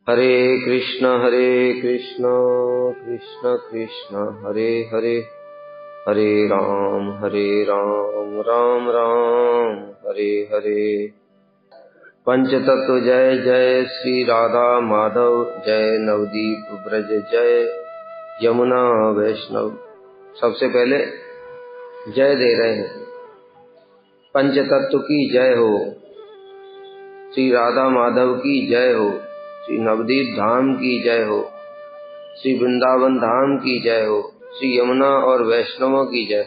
हरे कृष्ण कृष्ण कृष्ण हरे हरे, हरे राम राम राम हरे हरे। पंचतत्व जय जय श्री राधा माधव, जय नवदीप ब्रज, जय यमुना वैष्णव। सबसे पहले जय दे रहे हैं। पंचतत्व की जय हो, श्री राधा माधव की जय हो, श्री नवदीप धाम की जय हो, श्री वृंदावन धाम की जय हो, श्री यमुना और वैष्णवों की जय।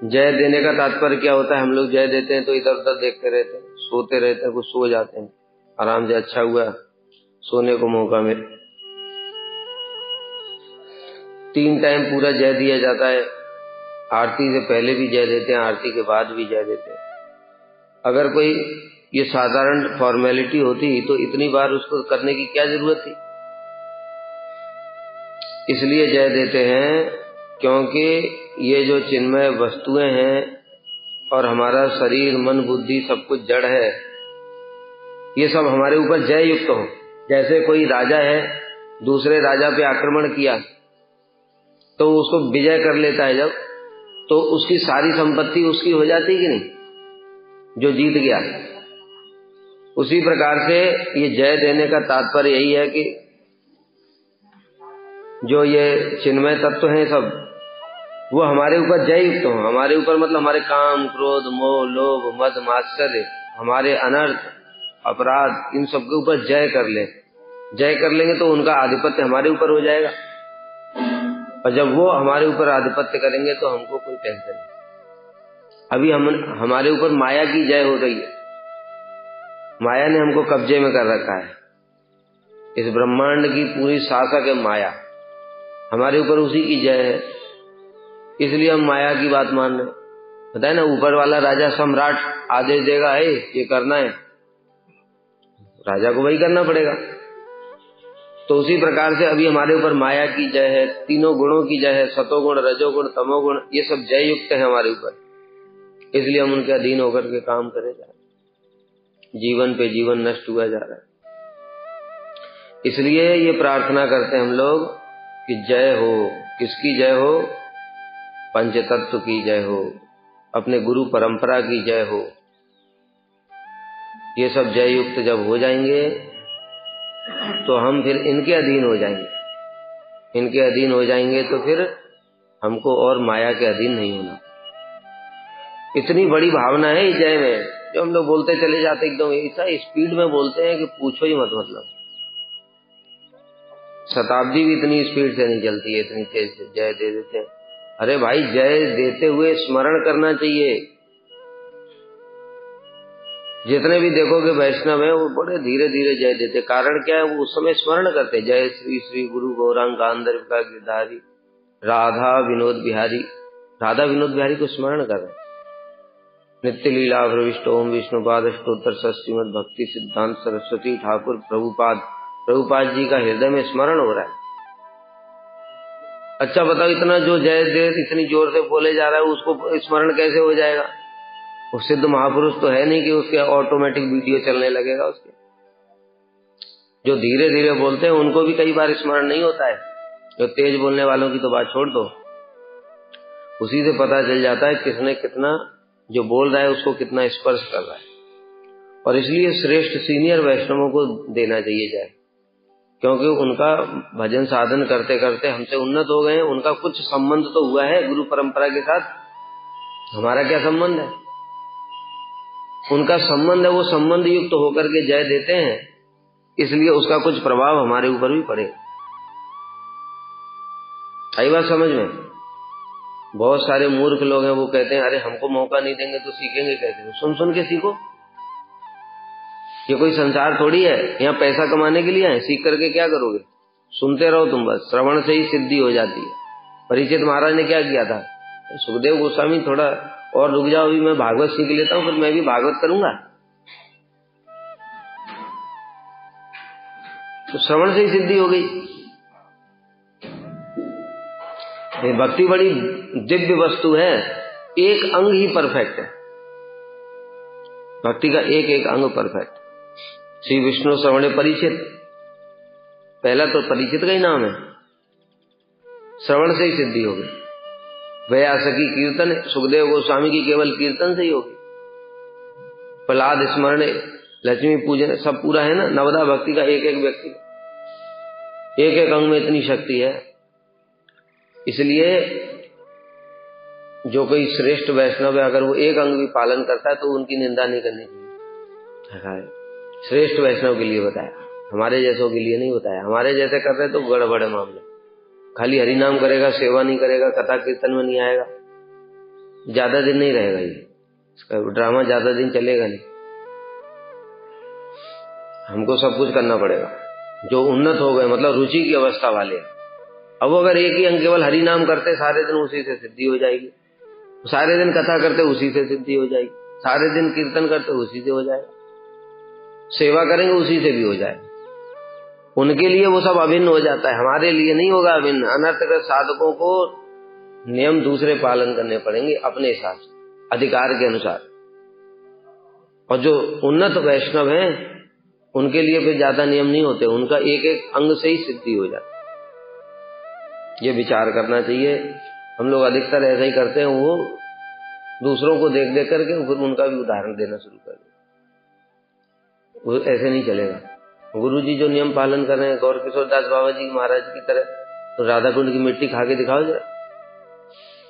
जय देने का तात्पर्य क्या होता है? हम लोग जय देते हैं तो इधर उधर देखते रहते हैं, सोते रहते हैं, कुछ सो जाते हैं आराम से। अच्छा हुआ सोने को मौका मिले। 3 टाइम पूरा जय दिया जाता है। आरती से पहले भी जय देते हैं, आरती के बाद भी जय देते हैं। अगर कोई ये साधारण फॉर्मेलिटी होती तो इतनी बार उसको करने की क्या जरूरत थी? इसलिए जय देते हैं क्योंकि ये जो चिन्मय वस्तुएं हैं और हमारा शरीर मन बुद्धि सब कुछ जड़ है, ये सब हमारे ऊपर जय युक्त हो। जैसे कोई राजा है, दूसरे राजा पे आक्रमण किया तो उसको विजय कर लेता है जब, तो उसकी सारी संपत्ति उसकी हो जाती कि नहीं, जो जीत गया। उसी प्रकार से ये जय देने का तात्पर्य यही है कि जो ये चिन्मय तत्व हैं सब, वो हमारे ऊपर जय युक्त हो। हमारे ऊपर मतलब हमारे काम क्रोध मोह लोभ मद मात्सर्य, हमारे अनर्थ अपराध, इन सब के ऊपर जय कर ले। जय कर लेंगे तो उनका आधिपत्य हमारे ऊपर हो जाएगा, और जब वो हमारे ऊपर आधिपत्य करेंगे तो हमको कोई टेंशन नहीं। अभी हमारे ऊपर माया की जय हो रही है। माया ने हमको कब्जे में कर रखा है। इस ब्रह्मांड की पूरी शासक है माया, हमारे ऊपर उसी की जय है। इसलिए हम माया की बात मान रहे। पता है ना, ऊपर वाला राजा सम्राट आदेश देगा, है ये करना है, राजा को वही करना पड़ेगा। तो उसी प्रकार से अभी हमारे ऊपर माया की जय है, तीनों गुणों की जय है, सतोगुण रजोगुण तमोगुण, ये सब जय युक्त है हमारे ऊपर। इसलिए हम उनके अधीन होकर के काम करे जा रहे, जीवन पे जीवन नष्ट हुआ जा रहा है। इसलिए ये प्रार्थना करते हैं हम लोग कि जय हो। किसकी जय हो? पंचतत्व की जय हो, अपने गुरु परंपरा की जय हो। ये सब जय युक्त जब हो जाएंगे तो हम फिर इनके अधीन हो जाएंगे। इनके अधीन हो जाएंगे तो फिर हमको और माया के अधीन नहीं होना। इतनी बड़ी भावना है इस जय में, जो हम लोग बोलते चले जाते एकदम ऐसा स्पीड में बोलते हैं कि पूछो ही मत। मतलब शताब्दी भी इतनी स्पीड से नहीं चलती है, इतनी तेज से जय दे देते हैं। अरे भाई, जय देते हुए स्मरण करना चाहिए। जितने भी देखोगे वैष्णव है वो बड़े धीरे धीरे जय देते। कारण क्या है? वो उस समय स्मरण करते, जय श्री श्री गुरु गौरांग गांधर्व का गिरधारी राधा विनोद बिहारी। राधा विनोद बिहारी को स्मरण कर रहे हैं। नित्य लीला प्रविष्ट ओम विष्णुपाद अष्टोत्तर श्रीमद भक्ति सिद्धांत सरस्वती ठाकुर प्रभुपाद जी का हृदय में स्मरण हो रहा है। अच्छा बताओ, इतना जो जय दे इतनी जोर से बोले जा रहा है, उसको स्मरण कैसे हो जाएगा? वो सिद्ध महापुरुष तो है नहीं कि उसके ऑटोमेटिक वीडियो चलने लगेगा उसके। जो धीरे धीरे बोलते हैं उनको भी कई बार स्मरण नहीं होता है। जो तेज बोलने वालों की तो बात छोड़ दो, उसी से पता चल जाता है किसने कितना, जो बोल रहा है उसको कितना स्पर्श कर रहा है। और इसलिए श्रेष्ठ सीनियर वैष्णवों को देना चाहिए जय, क्योंकि उनका भजन साधन करते करते हमसे उन्नत हो गए हैं। उनका कुछ संबंध तो हुआ है गुरु परंपरा के साथ। हमारा क्या संबंध है? उनका संबंध है, वो संबंध युक्त होकर के जय देते हैं, इसलिए उसका कुछ प्रभाव हमारे ऊपर भी पड़ेगा। आई बात समझ में? बहुत सारे मूर्ख लोग हैं, वो कहते हैं अरे हमको मौका नहीं देंगे तो सीखेंगे कैसे? सुन सुन के सीखो। ये कोई संसार थोड़ी है, यहाँ पैसा कमाने के लिए है। सीख करके क्या करोगे? सुनते रहो तुम, बस श्रवण से ही सिद्धि हो जाती है। परीक्षित महाराज ने क्या किया था? सुखदेव गोस्वामी थोड़ा और रुक जाओ, अभी मैं भागवत सीख लेता हूँ, फिर मैं भी भागवत करूंगा। तो श्रवण से ही सिद्धि हो गई। भक्ति बड़ी दिव्य वस्तु है, एक अंग ही परफेक्ट है। भक्ति का एक एक अंग परफेक्ट। श्री विष्णु श्रवणे परीक्षित, पहला तो परीक्षित का ही नाम है, श्रवण से ही सिद्धि होगी। वैयासकी कीर्तन, सुखदेव गोस्वामी की केवल कीर्तन से ही होगी। प्रहलाद स्मरण, लक्ष्मी पूजन, सब पूरा है ना। नवदा भक्ति का एक एक व्यक्ति, एक एक अंग में इतनी शक्ति है। इसलिए जो कोई श्रेष्ठ वैष्णव है, अगर वो एक अंग भी पालन करता है तो उनकी निंदा नहीं करनी चाहिए। श्रेष्ठ वैष्णव के लिए बताया, हमारे जैसों के लिए नहीं बताया। हमारे जैसे कर रहे तो गड़बड़ है मामला। खाली हरि नाम करेगा, सेवा नहीं करेगा, कथा कीर्तन में नहीं आएगा, ज्यादा दिन नहीं रहेगा। ये इसका ड्रामा ज्यादा दिन चलेगा नहीं। हमको सब कुछ करना पड़ेगा। जो उन्नत हो गए, मतलब रुचि की अवस्था वाले, अब वो अगर एक ही अंग केवल हरि नाम करते सारे दिन, उसी से सिद्धि हो जाएगी। सारे दिन कथा करते उसी से सिद्धि हो जाएगी। सारे दिन कीर्तन करते उसी से हो जाएगा। सेवा करेंगे उसी से भी हो जाएगा। उनके लिए वो सब अभिन्न हो जाता है, हमारे लिए नहीं होगा अभिन्न। अनर्थक साधकों को नियम दूसरे पालन करने पड़ेंगे अपने हिसाब से, अधिकार के अनुसार। और जो उन्नत वैष्णव हैं उनके लिए फिर ज्यादा नियम नहीं होते, उनका एक एक अंग से ही सिद्धि हो जाती। ये विचार करना चाहिए। हम लोग अधिकतर ऐसा ही करते हैं, वो दूसरों को देख देख करके फिर उनका भी उदाहरण देना शुरू कर दें। वो ऐसे नहीं चलेगा। गुरु जी जो नियम पालन कर रहे हैं, गौर किशोर दास बाबा जी महाराज की तरह, तो राधा कुंड की मिट्टी खा के दिखाओ जरा।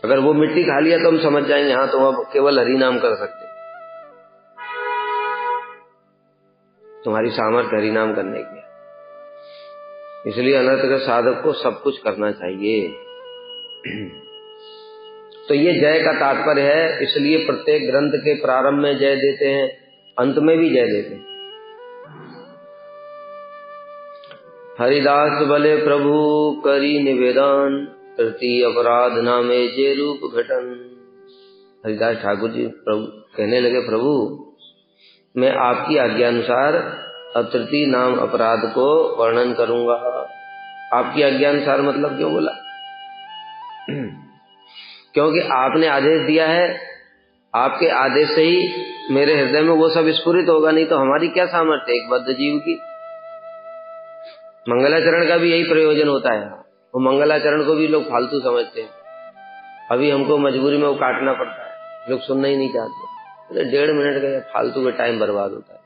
अगर वो मिट्टी खा लिया तो हम समझ जाएंगे हाँ तुम अब केवल हरि नाम कर सकते, तुम्हारी सामर्थ्य हरि नाम करने की। इसलिए अनर्थक साधक को सब कुछ करना चाहिए। तो ये जय का तात्पर्य है। इसलिए प्रत्येक ग्रंथ के प्रारंभ में जय देते हैं, अंत में भी जय देते हैं। हरिदास बले प्रभु करी निवेदन, तृतीय अपराध नामे जे रूप घटन। हरिदास ठाकुर जी प्रभु कहने लगे, प्रभु मैं आपकी आज्ञानुसार अब तृतीय नाम अपराध को वर्णन करूंगा। आपकी आज्ञानुसार मतलब क्यों बोला? क्योंकि आपने आदेश दिया है, आपके आदेश से ही मेरे हृदय में वो सब स्फुरित होगा, नहीं तो हमारी क्या सामर्थ्य एक बद्ध जीव की। मंगलाचरण का भी यही प्रयोजन होता है। वो मंगलाचरण को भी लोग फालतू समझते हैं। अभी हमको मजबूरी में वो काटना पड़ता है, लोग सुनना ही नहीं चाहते। 1.5 मिनट का फालतू का टाइम बर्बाद होता है।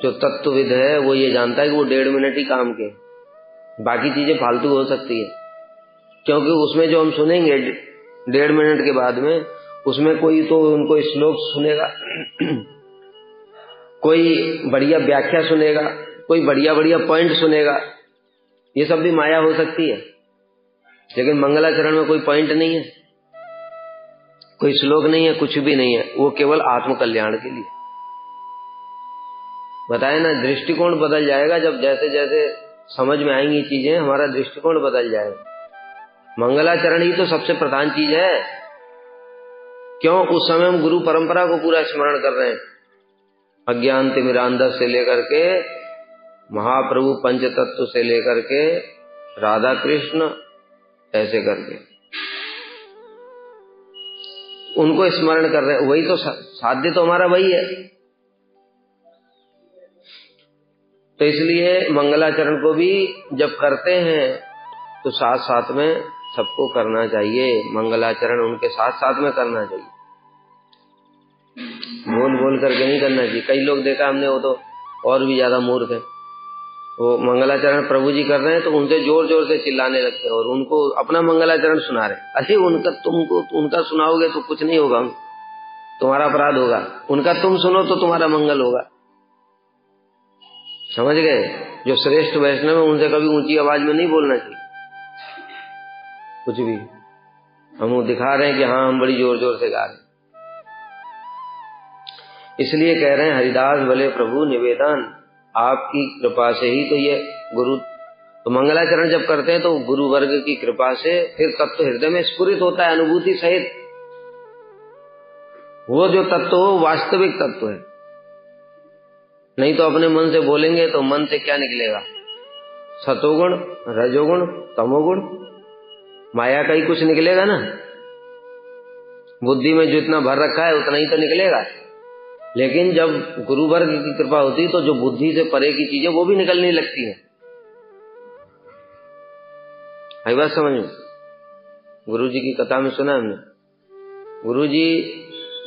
जो तत्वविद है वो ये जानता है कि वो 1.5 मिनट ही काम के, बाकी चीजें फालतू हो सकती है। क्योंकि उसमें जो हम सुनेंगे 1.5 मिनट के बाद में, उसमें कोई तो उनको श्लोक सुनेगा, कोई बढ़िया व्याख्या सुनेगा, कोई बढ़िया बढ़िया पॉइंट सुनेगा। ये सब भी माया हो सकती है। लेकिन मंगलाचरण में कोई पॉइंट नहीं है, कोई श्लोक नहीं है, कुछ भी नहीं है। वो केवल आत्म कल्याण के लिए बताए ना। दृष्टिकोण बदल जाएगा जब जैसे जैसे समझ में आएंगी चीजें, हमारा दृष्टिकोण बदल जाएगा। मंगलाचरण ही तो सबसे प्रधान चीज है। क्यों? उस समय हम गुरु परंपरा को पूरा स्मरण कर रहे हैं। अज्ञान तिमिरांधस से लेकर के महाप्रभु पंच तत्व से लेकर के राधा कृष्ण, ऐसे करके उनको स्मरण कर रहे हैं। वही तो साध्य तो हमारा वही है। तो इसलिए मंगलाचरण को भी जब करते हैं तो साथ साथ में सबको करना चाहिए। मंगलाचरण उनके साथ साथ में करना चाहिए, बोल बोल करके नहीं करना चाहिए। कई लोग देखा हमने, वो तो और भी ज्यादा मूर्ख है। वो मंगलाचरण प्रभु जी कर रहे हैं तो उनसे जोर जोर से चिल्लाने लगते हैं और उनको अपना मंगलाचरण सुना रहे। अरे उनका सुनाओगे तो कुछ नहीं होगा, तुम्हारा अपराध होगा। उनका तुम सुनो तो तुम्हारा मंगल होगा। समझ गए? जो श्रेष्ठ वैष्णव है उनसे कभी ऊंची आवाज में नहीं बोलना चाहिए कुछ भी। हम वो दिखा रहे हैं कि हाँ हम बड़ी जोर जोर से गा रहे हैं, इसलिए कह रहे हैं हरिदास भले प्रभु निवेदन, आपकी कृपा से ही तो ये गुरु। तो मंगलाचरण जब करते हैं तो गुरु वर्ग की कृपा से फिर तत्व हृदय में स्फुरित होता है अनुभूति सहित। वो जो तत्व हो वास्तविक तत्व है। नहीं तो अपने मन से बोलेंगे तो मन से क्या निकलेगा? सतोगुण, रजोगुण, तमोगुण, माया का ही कुछ निकलेगा ना। बुद्धि में जितना भर रखा है उतना ही तो निकलेगा। लेकिन जब गुरु वर्ग की कृपा होती तो जो बुद्धि से परे की चीजें वो भी निकलने लगती हैं। आई बात समझ में? गुरु जी की कथा में सुना हमने, गुरु जी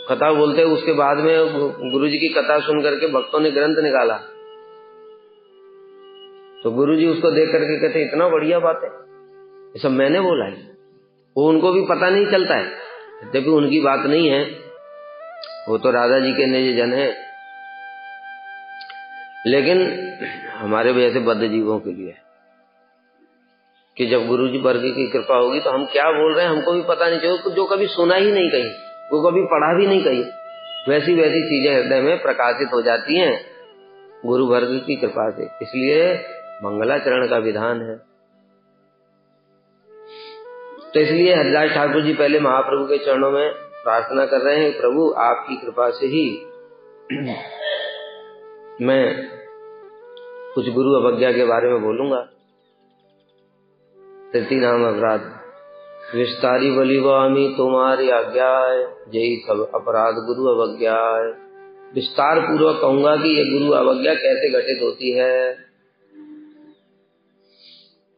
कथा बोलते हैं, उसके बाद में गुरु जी की कथा सुन करके भक्तों ने ग्रंथ निकाला, तो गुरु जी उसको देख करके कहते इतना बढ़िया बात है, ये सब मैंने बोला है। वो उनको भी पता नहीं चलता है, यद्यपि उनकी बात नहीं है, वो तो राधा जी के निज जन है, लेकिन हमारे भी ऐसे बद्ध जीवों के लिए कि जब गुरु जी वर्ग की कृपा होगी तो हम क्या बोल रहे हैं हमको भी पता नहीं चलेगा, जो कभी सुना ही नहीं कहीं, वो कभी पढ़ा भी नहीं कहीं, वैसी वैसी चीजें हृदय में प्रकाशित हो जाती हैं गुरु वर्ग की कृपा से। इसलिए मंगलाचरण का विधान है। तो इसलिए हरिदास ठाकुर जी पहले महाप्रभु के चरणों में प्रार्थना कर रहे हैं, प्रभु आपकी कृपा से ही मैं कुछ गुरु अवज्ञा के बारे में बोलूंगा। तृतीय नाम अपराध विस्तारी बलिवामी तुम्हारी आज्ञा है, यही सब अपराध गुरु अवज्ञा है। विस्तार पूर्वक कहूंगा कि ये गुरु अवज्ञा कैसे घटित होती है।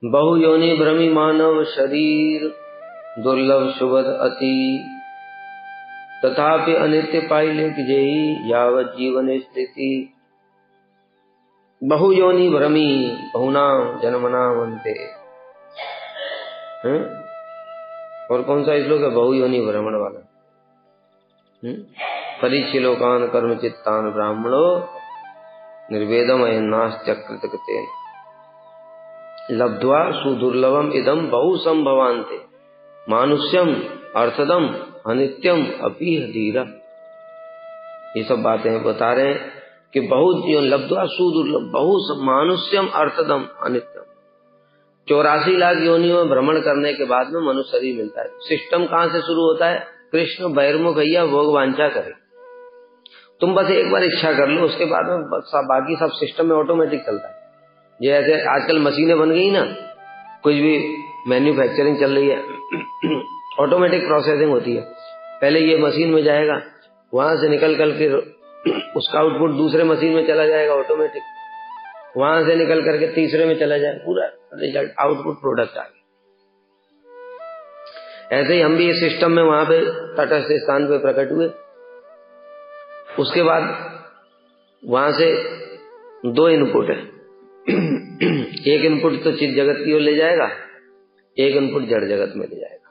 बहु योनि भ्रमी मानव शरीर, दुर्लभ सुबद अति, तथापि अनित्य पाइले कि जेहि यावत जीवन स्थिति। बहु योनि भ्रमी बहुना जन्मना वंते। और कौन सा श्लोक है बहु योनि भ्रमण वाला? परिचिलोकान कर्म चित्तान ब्राह्मणो निर्वेदम अयन्नाश्चकृत कृतेन लब्ध्वा सुदुर्लभम इदम बहु संभवान्ते मानुष्यम अर्थदम अनित्यम अपीह धीरा। ये सब बातें बता रहे हैं कि बहुत लब्ध्वा सुदुर्लभ बहु मानुष्यम अर्थदम अनित्यम। 84 लाख योनियों में भ्रमण करने के बाद में मनुष्य शरीर मिलता है। सिस्टम कहां से शुरू होता है? कृष्ण बहिर्मुख भैया भोग वांछा करे, तुम बस एक बार इच्छा कर लो, उसके बाद में बाकी सब सिस्टम में ऑटोमेटिक चलता है। जैसे आजकल मशीनें बन गई ना, कुछ भी मैन्युफैक्चरिंग चल रही है, ऑटोमेटिक प्रोसेसिंग होती है। पहले ये मशीन में जाएगा, वहां से निकल करके उसका आउटपुट दूसरे मशीन में चला जाएगा ऑटोमेटिक, वहां से निकल करके तीसरे में चला जाए, पूरा रिजल्ट आउटपुट प्रोडक्ट आ गया। ऐसे ही हम भी इस सिस्टम में वहां पे तटस्थ स्थान पे प्रकट हुए। उसके बाद वहां से 2 इनपुट है, एक इनपुट तो चित्त जगत की ओर ले जाएगा, एक इनपुट जड़ जगत में ले जाएगा।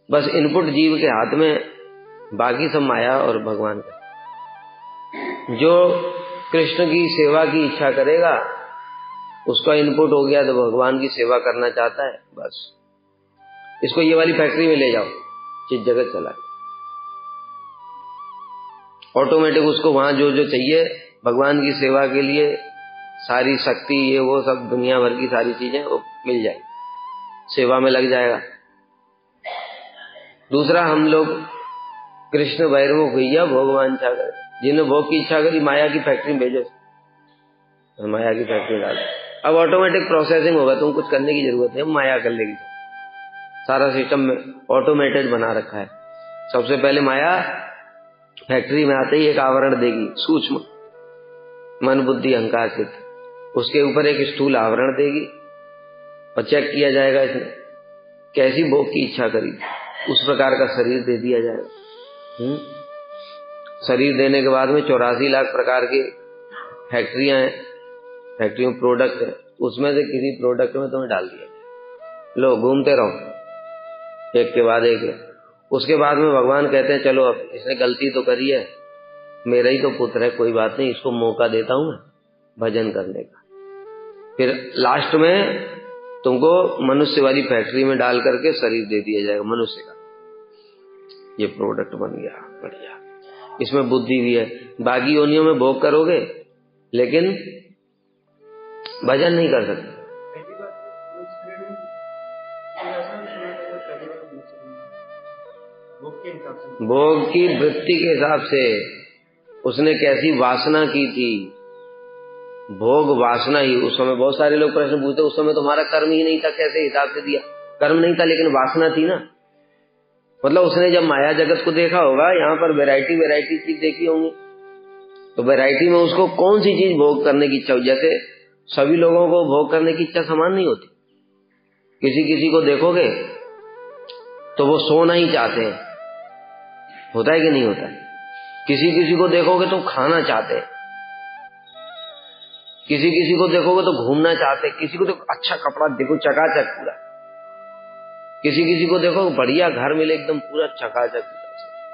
बस इनपुट जीव के हाथ में, बाकी सब माया और भगवान का। जो कृष्ण की सेवा की इच्छा करेगा उसका इनपुट हो गया तो भगवान की सेवा करना चाहता है, बस इसको ये वाली फैक्ट्री में ले जाओ, चित्त जगत चला गया। ऑटोमेटिक उसको वहां जो जो चाहिए भगवान की सेवा के लिए, सारी शक्ति ये वो सब दुनिया भर की सारी चीजें वो मिल जाएगी, सेवा में लग जाएगा। दूसरा, हम लोग कृष्ण बहिर्मुख भैया भगवान इच्छा करे, जिन्हें भोग की इच्छा करी माया की फैक्ट्री में भेजो, माया की फैक्ट्री डाल। अब ऑटोमेटिक प्रोसेसिंग होगा, तुम कुछ करने की जरूरत नहीं, माया कर लेगी। सारा सिस्टम में ऑटोमेटेड बना रखा है। सबसे पहले माया फैक्ट्री में आते ही एक आवरण देगी, सूक्ष्म मन बुद्धि अहंकार चित्त, उसके ऊपर एक स्थूल आवरण देगी और चेक किया जाएगा इसने कैसी भोग की इच्छा करी, उस प्रकार का शरीर दे दिया जाएगा। शरीर देने के बाद में 84 लाख प्रकार की फैक्ट्रियां हैं, फैक्ट्री में प्रोडक्ट है, उसमें से किसी प्रोडक्ट में तुम्हें डाल दिया, लो घूमते रहो एक के बाद एक है। उसके बाद में भगवान कहते हैं चलो अब इसने गलती तो करी है, मेरा ही तो पुत्र है, कोई बात नहीं, इसको मौका देता हूं मैं भजन करने का। फिर लास्ट में तुमको मनुष्य वाली फैक्ट्री में डाल करके शरीर दे दिया जाएगा मनुष्य का। ये प्रोडक्ट बन गया बढ़िया, इसमें बुद्धि भी है। बाकी योनियों में भोग करोगे लेकिन भजन नहीं कर सकते। भोग की वृत्ति के हिसाब से उसने कैसी वासना की थी, भोग वासना ही। उस समय बहुत सारे लोग प्रश्न पूछते, उस समय तुम्हारा कर्म ही नहीं था, कैसे हिसाब से दिया? कर्म नहीं था लेकिन वासना थी ना। मतलब उसने जब माया जगत को देखा होगा, यहाँ पर वैरायटी चीज देखी होंगी, तो वैरायटी में उसको कौन सी चीज भोग करने की इच्छा हो। जैसे सभी लोगों को भोग करने की इच्छा समान नहीं होती। किसी किसी को देखोगे तो वो सोना ही चाहते हैं, होता है कि नहीं होता है। किसी किसी को देखोगे तो खाना चाहते हैं, किसी किसी को देखोगे तो घूमना चाहते हैं, किसी को तो अच्छा कपड़ा देखो चकाचक पूरा, किसी किसी को देखो बढ़िया घर मिले एकदम पूरा चकाचक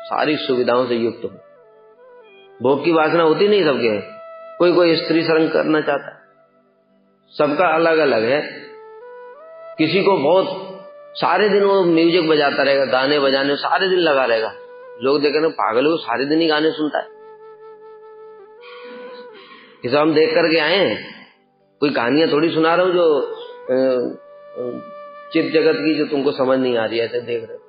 सारी सुविधाओं से युक्त हो। भोग की वासना होती नहीं सबके। कोई कोई स्त्री संग करना चाहता है, सबका अलग अलग है। किसी को बहुत सारे दिन वो म्यूजिक बजाता रहेगा, गाने बजाने सारे दिन लगा रहेगा। लोग देखेंगे पागल है, वो सारे दिन ही गाने सुनता है। ये सब हम देख करके आए हैं, कोई कहानियां थोड़ी सुना रहा हूं जो चित जगत की जो तुमको समझ नहीं आ रही है, ऐसे देख रहे हो।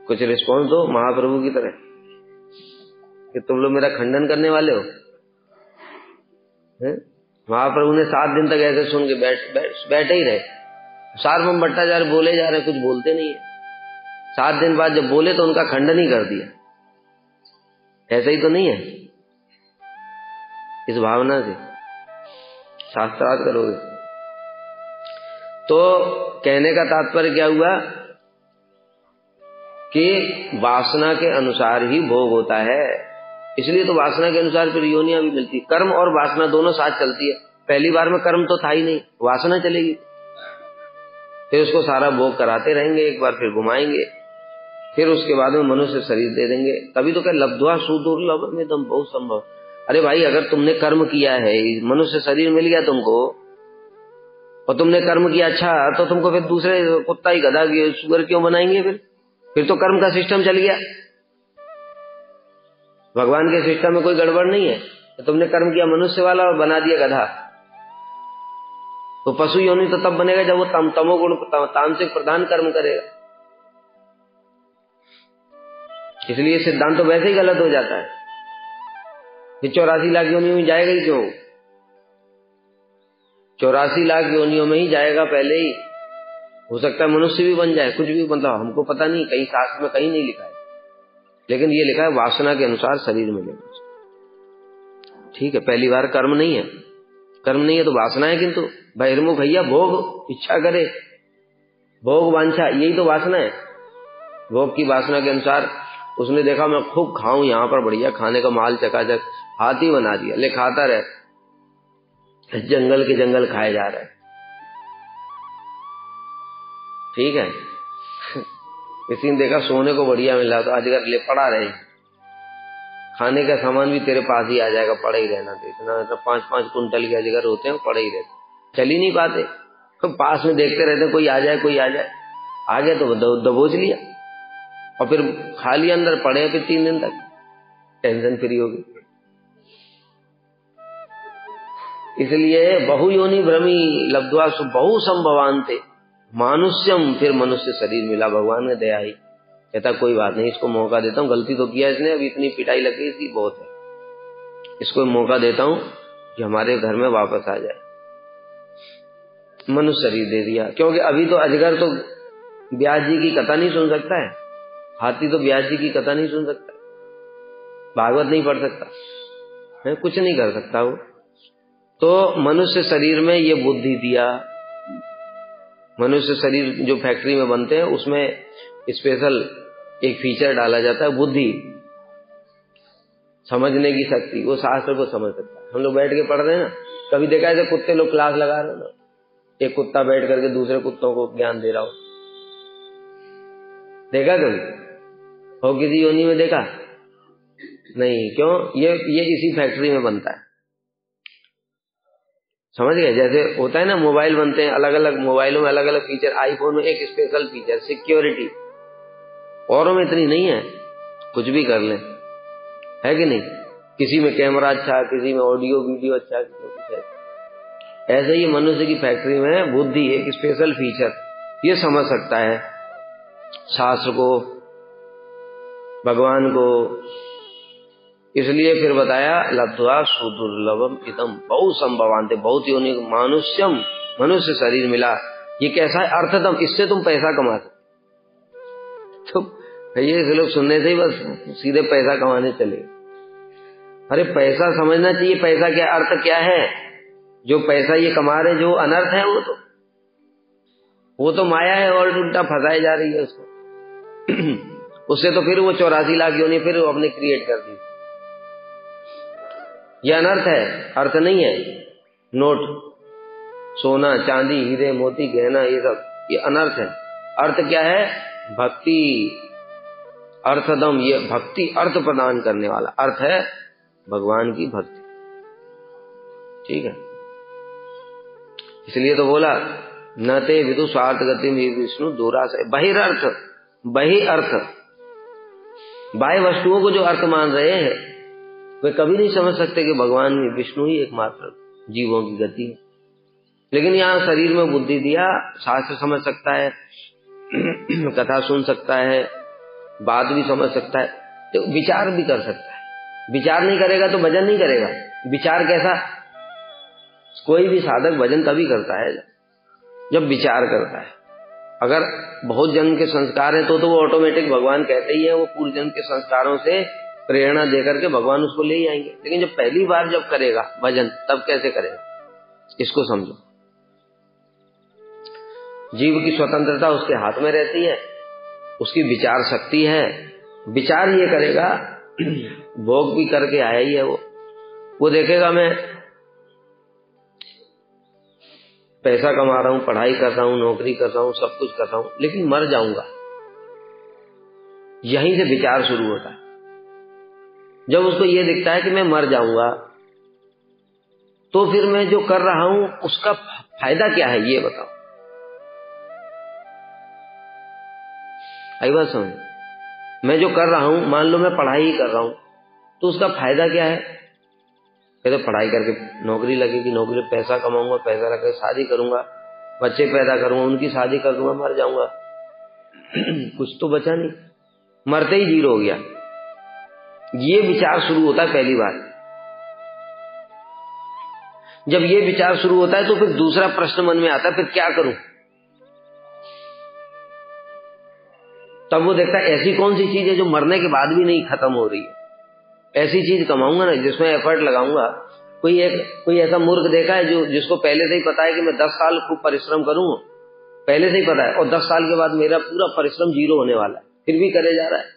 कुछ रिस्पॉन्स दो महाप्रभु की तरह कि तुम लोग मेरा खंडन करने वाले हो। महाप्रभु ने 7 दिन तक ऐसे सुन के बैठे ही रहे। सार्वभौम भट्टाचार्य बोले जा रहे, कुछ बोलते नहीं है। 7 दिन बाद जब बोले तो उनका खंडन ही कर दिया। ऐसा ही तो नहीं है। इस भावना से शास्त्रार्थ करोगे तो कहने का तात्पर्य क्या हुआ कि वासना के अनुसार ही भोग होता है। इसलिए तो वासना के अनुसार फिर योनियां भी मिलती। कर्म और वासना दोनों साथ चलती है। पहली बार में कर्म तो था ही नहीं, वासना चलेगी, फिर उसको सारा भोग कराते रहेंगे, एक बार फिर घुमाएंगे, फिर उसके बाद में मनुष्य शरीर दे देंगे। तभी तो क्या लब्ध्वा सुदुर्लभम इदं बहु संभव। अरे भाई, अगर तुमने कर्म किया है, मनुष्य शरीर मिल गया तुमको और तुमने कर्म किया अच्छा, तो तुमको फिर दूसरे कुत्ता ही गधा सुअर क्यों बनाएंगे? फिर तो कर्म का सिस्टम चल गया। भगवान के सिस्टम में कोई गड़बड़ नहीं है। तो तुमने कर्म किया मनुष्य वाला और बना दिया गधा, तो पशु योनि तो तब बनेगा जब वो तमोगुण तामसिक प्रधान कर्म करेगा। इसलिए सिद्धांत तो वैसे ही गलत हो जाता है। फिर 84 लाख योनियों में जाएगा ही क्यों? 84 लाख योनियों में ही जाएगा पहले ही। हो सकता है मनुष्य भी बन जाए, कुछ भी, मतलब हमको पता नहीं, कहीं शास्त्र में कहीं नहीं लिखा है, लेकिन ये लिखा है वासना के अनुसार शरीर मिलेगा। ठीक है, पहली बार कर्म नहीं है, कर्म नहीं है तो वासना है। किंतु बहिर्मुख भैया भोग इच्छा करे, भोग वांछा, यही तो वासना है। भोग की वासना के अनुसार उसने देखा मैं खूब खाऊं, यहाँ पर बढ़िया खाने का माल चकाचक, हाथी बना दिया, ले खाता रहे, जंगल के जंगल खाए जा रहे। ठीक है। किसी ने देखा सोने को बढ़िया मिला तो अजगर ले पड़ा रहे, खाने का सामान भी तेरे पास ही आ जाएगा, पड़े ही रहना। देखना तो 5-5 कुंटल के अजगर होते हैं, पड़े ही रहते, चल ही नहीं पाते। तो पास में देखते रहते कोई आ जाए, कोई आ जाए, आ गया तो दबोच लिया और फिर खा लिया, अंदर पड़े फिर 3 दिन तक, टेंशन फ्री होगी। इसलिए बहु योनि भ्रमी लब्ध्वा बहु संभवान थे मानुष्यम, फिर मनुष्य शरीर मिला। भगवान ने दया ही, कहता कोई बात नहीं, इसको मौका देता हूँ, गलती तो किया इसने, अभी इतनी पिटाई लग गई इसकी बहुत है, इसको मौका देता हूँ कि हमारे घर में वापस आ जाए। मनुष्य शरीर दे दिया, क्योंकि अभी तो अजगर तो व्यास जी की कथा नहीं सुन सकता है, हाथी तो व्यास जी की कथा नहीं सुन सकता, भागवत नहीं पढ़ सकता है, कुछ नहीं कर सकता वो। तो मनुष्य शरीर में ये बुद्धि दिया। मनुष्य शरीर जो फैक्ट्री में बनते हैं उसमें स्पेशल एक फीचर डाला जाता है, बुद्धि, समझने की शक्ति, वो शास्त्र को समझ सकता है। हम लोग बैठ के पढ़ रहे हैं ना, कभी देखा है कुत्ते लोग क्लास लगा रहे हो ना, एक कुत्ता बैठ करके दूसरे कुत्तों को ज्ञान दे रहा हो, देखा कभी? हो किसी योनि में देखा? नहीं। क्यों? ये इसी फैक्ट्री में बनता है, समझ गए? जैसे होता है ना, मोबाइल बनते हैं, अलग अलग मोबाइलों में अलग अलग फीचर, आईफोन में एक स्पेशल फीचर सिक्योरिटी, औरों में इतनी नहीं है, कुछ भी कर लें, है कि नहीं? किसी में कैमरा अच्छा, किसी में ऑडियो वीडियो अच्छा, कुछ है। ऐसे ही मनुष्य की फैक्ट्री में बुद्धि एक स्पेशल फीचर, ये समझ सकता है शास्त्र को, भगवान को। इसलिए फिर बताया लब्ध्वा सुदुर्लभम इदं बहु संभवान्ते, बहुत योनि मानुष्यम, मनुष्य शरीर मिला। ये कैसा है? अर्थतम, इससे तुम पैसा कमा सकते। तो ये लोग सुनने से ही बस सीधे पैसा कमाने चले। अरे पैसा समझना चाहिए, पैसा क्या अर्थ क्या है। जो पैसा ये कमा रहे जो अनर्थ है वो तो माया है और उल्टा फंसाई जा रही है उसको। उससे तो फिर वो 84 लाख योनि फिर वो अपने क्रिएट कर दी। ये अनर्थ है, अर्थ नहीं है। नोट, सोना चांदी हीरे मोती गहना ये सब ये अनर्थ है। अर्थ क्या है? भक्ति, अर्थदम। ये भक्ति अर्थ प्रदान करने वाला अर्थ है भगवान की भक्ति। ठीक है, इसलिए तो बोला न ते विदु स्वार्थ गति विष्णु दूरास। बहिर्थ, बहि अर्थ, बाह्य वस्तुओं को जो अर्थ मान रहे हैं वे कभी नहीं समझ सकते कि भगवान विष्णु ही एकमात्र जीवों की गति है। लेकिन यहाँ शरीर में बुद्धि दिया, शास्त्र समझ सकता है, कथा सुन सकता है, बात भी समझ सकता है, तो विचार भी कर सकता है। विचार नहीं करेगा तो भजन नहीं करेगा। विचार कैसा? कोई भी साधक भजन तभी करता है जब विचार करता है। अगर बहुत जन्म के संस्कार हैं तो वो ऑटोमेटिक भगवान कहते ही है, वो पूर्व जन्म के संस्कारों से प्रेरणा देकर के भगवान उसको ले ही आएंगे। लेकिन जब पहली बार जब करेगा भजन तब कैसे करेगा, इसको समझो। जीव की स्वतंत्रता उसके हाथ में रहती है, उसकी विचार शक्ति है। विचार ये करेगा, भोग भी करके आया ही है वो देखेगा मैं पैसा कमा रहा हूं, पढ़ाई कर रहा हूं, नौकरी कर रहा हूं, सब कुछ कर रहा हूं, लेकिन मर जाऊंगा। यहीं से विचार शुरू होता है। जब उसको ये दिखता है कि मैं मर जाऊंगा तो फिर मैं जो कर रहा हूं उसका फायदा क्या है ये बताओ। आई बात समझ? मैं जो कर रहा हूं, मान लो मैं पढ़ाई ही कर रहा हूं, तो उसका फायदा क्या है? कहते पढ़ाई करके नौकरी लगेगी, नौकरी पैसा कमाऊंगा, पैसा रख शादी करूंगा, बच्चे पैदा करूंगा, उनकी शादी कर दूंगा, मर जाऊंगा। कुछ तो बचा नहीं, मरते ही जीरो हो गया। ये विचार शुरू होता है पहली बार। जब ये विचार शुरू होता है तो फिर दूसरा प्रश्न मन में आता है, फिर क्या करूं? तब वो देखता है ऐसी कौन सी चीज है जो मरने के बाद भी नहीं खत्म हो रही है। ऐसी चीज कमाऊंगा ना जिसमें एफर्ट लगाऊंगा। कोई ऐसा मूर्ख देखा है जिसको पहले से ही पता है कि मैं 10 साल खूब परिश्रम करूंगा, पहले से ही पता है, और 10 साल के बाद मेरा पूरा परिश्रम जीरो होने वाला है, फिर भी करे जा रहा है?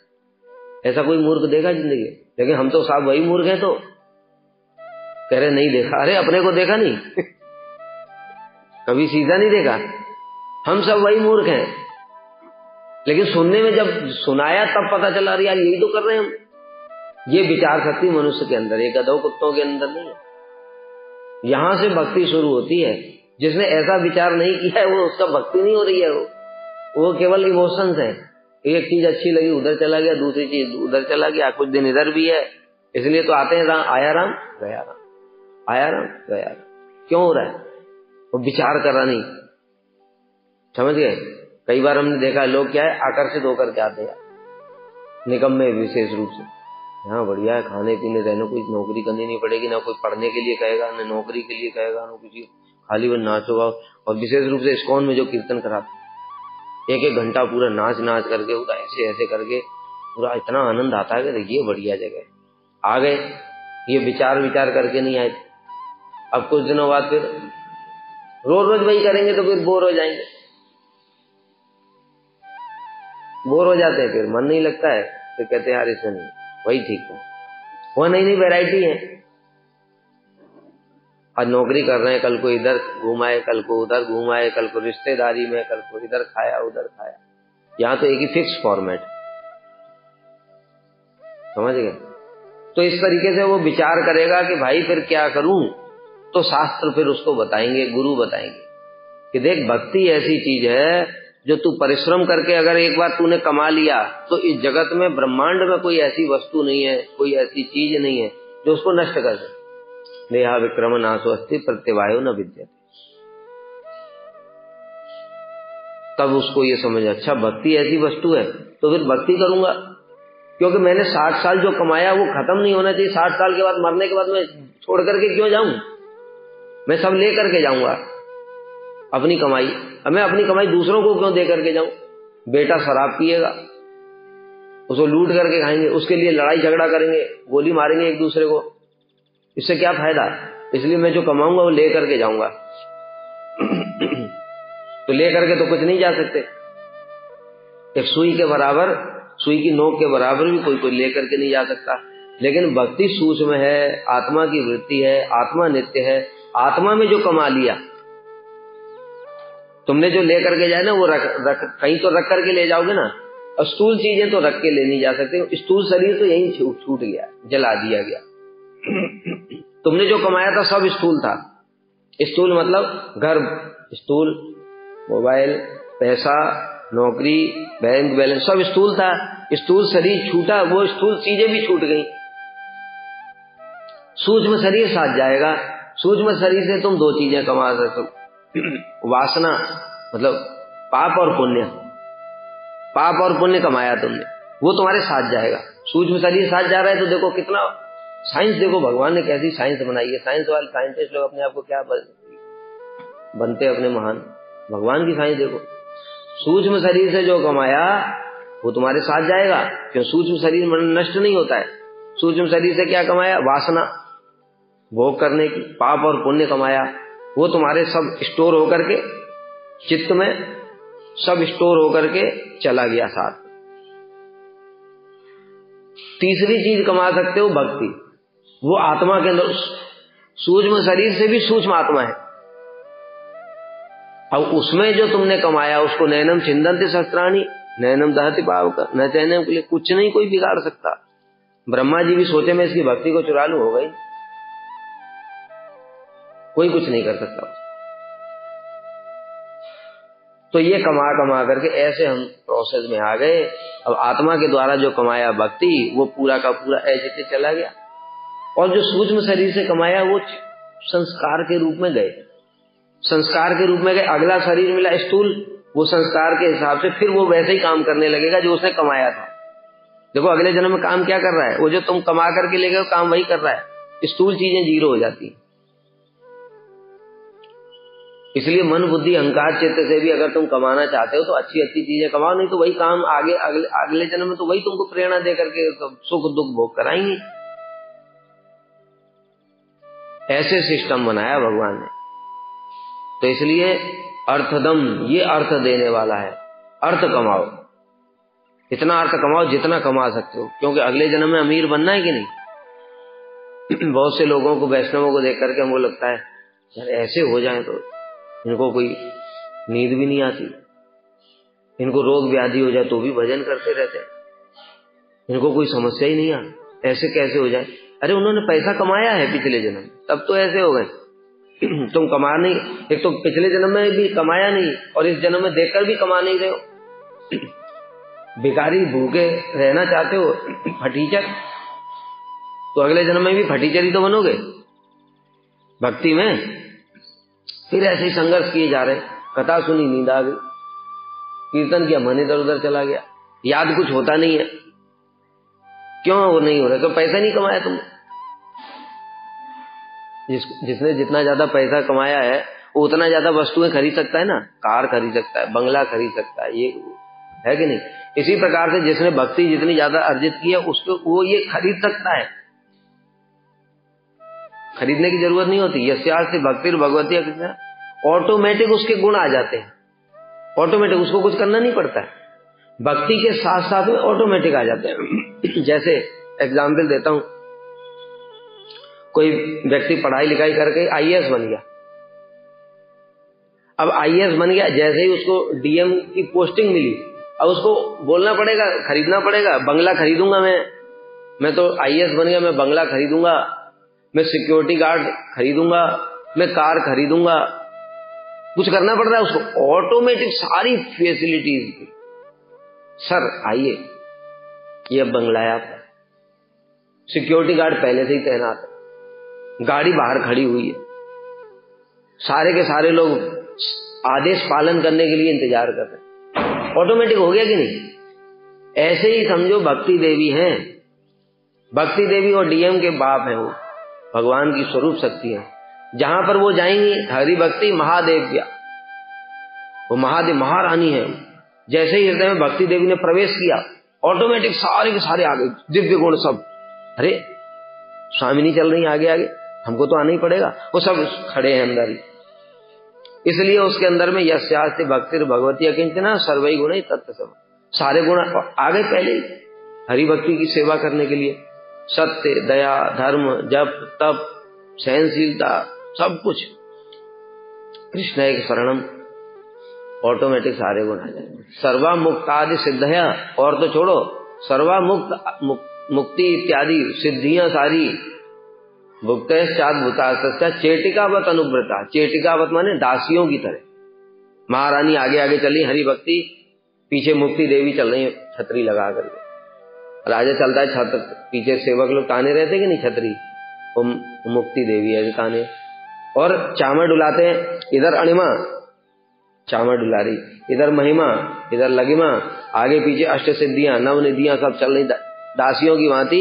ऐसा कोई मूर्ख देखा जिंदगी? लेकिन हम तो साहब वही मूर्ख हैं। तो कह रहे नहीं देखा। अरे अपने को देखा नहीं? कभी सीधा नहीं देखा? हम सब वही मूर्ख हैं। लेकिन सुनने में जब सुनाया तब पता चला यार यही तो कर रहे हैं हम। ये विचार शक्ति मनुष्य के अंदर है, गधों कुत्तों के अंदर नहीं है। यहां से भक्ति शुरू होती है। जिसने ऐसा विचार नहीं किया है वो उसका भक्ति नहीं हो रही है, वो केवल इमोशंस है। एक चीज अच्छी लगी उधर चला गया, दूसरी चीज उधर चला गया, कुछ दिन इधर भी है। इसलिए तो आते हैं आया राम गया राम, आया राम गया राम। क्यों हो रहा है? वो विचार कर रहा नहीं। समझ गए? कई बार हमने देखा लोग क्या है आकर्षित होकर के आते हैं निकम्मे विशेष रूप से। हाँ बढ़िया है, खाने पीने रहने, कोई नौकरी करनी नहीं पड़ेगी, ना कोई पढ़ने के लिए कहेगा, ना नौकरी के लिए कहेगा, ना कुछ, खाली वो नाचो गाओ। और विशेष रूप से इस्कॉन में जो कीर्तन कराते 1-1 घंटा पूरा नाच नाच करके, पूरा ऐसे ऐसे करके, पूरा इतना आनंद आता है कि ये बढ़िया जगह आ गए। ये विचार करके नहीं आए। अब कुछ दिनों बाद फिर रोज वही करेंगे तो फिर बोर हो जाएंगे, बोर हो जाते हैं, फिर मन नहीं लगता है, फिर कहते हैं यार इससे नहीं, वही ठीक है। वो नई वैरायटी है। आज नौकरी कर रहे हैं, कल को इधर घुमाए, कल को उधर घुमाए, कल को रिश्तेदारी में, कल को इधर खाया उधर खाया। यहाँ तो एक ही फिक्स फॉर्मेट। समझ गए? तो इस तरीके से वो विचार करेगा कि भाई फिर क्या करूं, तो शास्त्र फिर उसको बताएंगे, गुरु बताएंगे कि देख भक्ति ऐसी चीज है जो तू परिश्रम करके अगर एक बार तूने कमा लिया तो इस जगत में ब्रह्मांड में कोई ऐसी वस्तु नहीं है, कोई ऐसी चीज नहीं है जो उसको नष्ट कर सके। देहा विक्रम नाशो अस्ति प्रत्यवायो न विद्यते। तब उसको ये समझ, अच्छा भक्ति ऐसी वस्तु है तो फिर भक्ति करूंगा, क्योंकि मैंने 60 साल जो कमाया वो खत्म नहीं होना चाहिए। 60 साल के बाद मरने के बाद मैं छोड़ करके क्यों जाऊं? मैं सब ले करके जाऊंगा अपनी कमाई। अब मैं अपनी कमाई दूसरों को क्यों दे करके जाऊं? बेटा शराब पिएगा, उसको लूट करके खाएंगे, उसके लिए लड़ाई झगड़ा करेंगे, गोली मारेंगे एक दूसरे को, इससे क्या फायदा? इसलिए मैं जो कमाऊंगा वो ले करके जाऊंगा। तो ले करके तो कुछ नहीं जा सकते। एक सुई के बराबर, सुई की नोक के बराबर भी कोई ले करके नहीं जा सकता। लेकिन भक्ति सूक्ष्म है, आत्मा की वृत्ति है, आत्मा नित्य है। आत्मा में जो कमा लिया तुमने, जो ले करके जाए ना, वो कहीं तो रख करके ले जाओगे ना। और स्थूल चीजें तो रख के ले नहीं जा सकते। स्थूल शरीर तो यहीं छूट गया, जला दिया गया। तुमने जो कमाया था सब स्थूल था। स्थूल मतलब घर, स्थूल मोबाइल, पैसा, नौकरी, बैंक बैलेंस, सब स्थूल था। स्थूल शरीर छूटा, वो स्थूल चीजें भी छूट गई। सूक्ष्म शरीर साथ जाएगा। सूक्ष्म शरीर से तुम दो चीजें कमा सकते हो। वासना मतलब पाप और पुण्य। पाप और पुण्य कमाया तुमने, वो तुम्हारे साथ जाएगा। सूक्ष्म शरीर साथ जा रहा है तो देखो कितना साइंस, देखो भगवान ने कैसी साइंस बनाई है। साइंस वाले साइंटिस्ट लोग अपने आप को क्या बनते अपने महान, भगवान की साइंस देखो। सूक्ष्म शरीर से जो कमाया वो तुम्हारे साथ जाएगा, क्यों? सूक्ष्म शरीर नष्ट नहीं होता है। सूक्ष्म शरीर से क्या कमाया? वासना भोग करने की, पाप और पुण्य कमाया, वो तुम्हारे सब स्टोर होकर के चित्त में सब स्टोर होकर के चला गया साथ। तीसरी चीज कमा सकते हो, भक्ति। वो आत्मा के अंदर, सूक्ष्म शरीर से भी सूक्ष्म आत्मा है। अब उसमें जो तुमने कमाया उसको नैनम छिंदन्ति शस्त्राणि नैनम दहति पावक न चैनम के लिए कुछ नहीं कोई बिगाड़ सकता। ब्रह्मा जी भी सोचे मैं इसकी भक्ति को चुरा लूं, हो गई, कोई कुछ नहीं कर सकता। तो ये कमा करके ऐसे हम प्रोसेस में आ गए। अब आत्मा के द्वारा जो कमाया भक्ति, वो पूरा का पूरा ऐसे चला गया। और जो सूक्ष्म शरीर से कमाया वो संस्कार के रूप में गए, संस्कार के रूप में गए। अगला शरीर मिला स्थूल, वो संस्कार के हिसाब से फिर वो वैसे ही काम करने लगेगा जो उसने कमाया था। देखो अगले जन्म में काम क्या कर रहा है, वो जो तुम कमा करके ले गए काम वही कर रहा है। स्थूल चीजें जीरो हो जाती है। इसलिए मन बुद्धि अहंकार चित्त से भी अगर तुम कमाना चाहते हो तो अच्छी अच्छी चीजें कमाओ, नहीं तो वही काम आगे अगले जन्म में तो वही तुमको प्रेरणा दे करके सुख दुख भोग कराएंगे। ऐसे सिस्टम बनाया भगवान ने। तो इसलिए अर्थदम, ये अर्थ देने वाला है। अर्थ कमाओ, इतना अर्थ कमाओ जितना कमा सकते हो, क्योंकि अगले जन्म में अमीर बनना है कि नहीं। बहुत से लोगों को, वैष्णवों को देख करके हमको लगता है यार ऐसे हो जाए तो इनको कोई नींद भी नहीं आती, इनको रोग व्याधि हो जाए तो भी भजन करते रहते हैं, इनको कोई समस्या ही नहीं आती, ऐसे कैसे हो जाए। अरे उन्होंने पैसा कमाया है पिछले जन्म, तब तो ऐसे हो गए। तुम कमा नहीं, एक तो पिछले जन्म में भी कमाया नहीं और इस जन्म में देखकर भी कमा नहीं रहे हो। भिखारी भूखे रहना चाहते हो, फटीचर, तो अगले जन्म में भी फटीचर ही तो बनोगे भक्ति में। फिर ऐसे ही संघर्ष किए जा रहे, कथा सुनी नींद आ गई, कीर्तन किया मन इधर उधर चला गया, याद कुछ होता नहीं है। क्यों वो नहीं हो रहा? तो पैसा नहीं कमाया तुमने। जिसने जितना ज्यादा पैसा कमाया है वो उतना ज्यादा वस्तुएं खरीद सकता है ना, कार खरीद सकता है, बंगला खरीद सकता है, ये है कि नहीं। इसी प्रकार से जिसने भक्ति जितनी ज्यादा अर्जित की है उसको वो ये खरीद सकता है, खरीदने की जरूरत नहीं होती। यस्यास्ति भक्ति भगवती, ऑटोमेटिक उसके गुण आ जाते हैं, ऑटोमेटिक, उसको कुछ करना नहीं पड़ता है। भक्ति के साथ साथ में ऑटोमेटिक आ जाते हैं। जैसे एग्जाम्पल देता हूं, कोई व्यक्ति पढ़ाई लिखाई करके आईएएस बन गया। अब आईएएस बन गया, जैसे ही उसको डीएम की पोस्टिंग मिली, अब उसको बोलना पड़ेगा, खरीदना पड़ेगा, बंगला खरीदूंगा मैं तो आईएएस बन गया, मैं बंगला खरीदूंगा, मैं सिक्योरिटी गार्ड खरीदूंगा, मैं कार खरीदूंगा। कुछ करना पड़ रहा है उसको, ऑटोमेटिक सारी फैसिलिटीज। सर आइए, ये बंगला है आपका, सिक्योरिटी गार्ड पहले से ही तैनात है, गाड़ी बाहर खड़ी हुई है, सारे के सारे लोग आदेश पालन करने के लिए इंतजार कर रहे हैं। ऑटोमेटिक हो गया कि नहीं? ऐसे ही समझो भक्ति देवी हैं, भक्ति देवी और डीएम के बाप हैं, वो भगवान की स्वरूप शक्ति है। जहां पर वो जाएंगी हरि भक्ति महादेव्या, वो महादेव महारानी है। जैसे ही हृदय में भक्ति देवी ने प्रवेश किया, ऑटोमेटिक सारे के सारे आ गए, दिव्य गुण सब। अरे स्वामिनी चल रही आगे आगे, हमको तो आना ही पड़ेगा। वो सब खड़े हैं अंदर ही, इसलिए उसके अंदर में यस्यास्ति भक्तिर भगवती अकिंचना सर्वै गुणै तत्सम, सारे गुण आ गए पहले ही हरि भक्ति की सेवा करने के लिए। सत्य, दया, धर्म, जप, तप, सहनशीलता, सब कुछ कृष्ण एक शरणम, ऑटोमेटिक सारे गुण आ जाए। सर्वा मुक्तादि सिद्धया, और तो छोड़ो, सर्वा मुक्ति इत्यादि सिद्धियां सारी, भुक्तश्चाद्भुता चेटिकावत अनुव्रता, चेटिकावत माने दासियों की तरह, महारानी आगे आगे चली हरि भक्ति, पीछे मुक्ति देवी चल रही है छतरी लगा करके, राजा चलता है छत्र, पीछे सेवक लोग ताने रहते कि नहीं छतरी, वो मुक्ति देवी है ताने, और चामर डुलाते हैं, इधर अणिमा चामर डुला रही, इधर महिमा, इधर लगिमा, आगे पीछे अष्ट सिद्धियां नव निधियां सब चल रही दासियों की भांति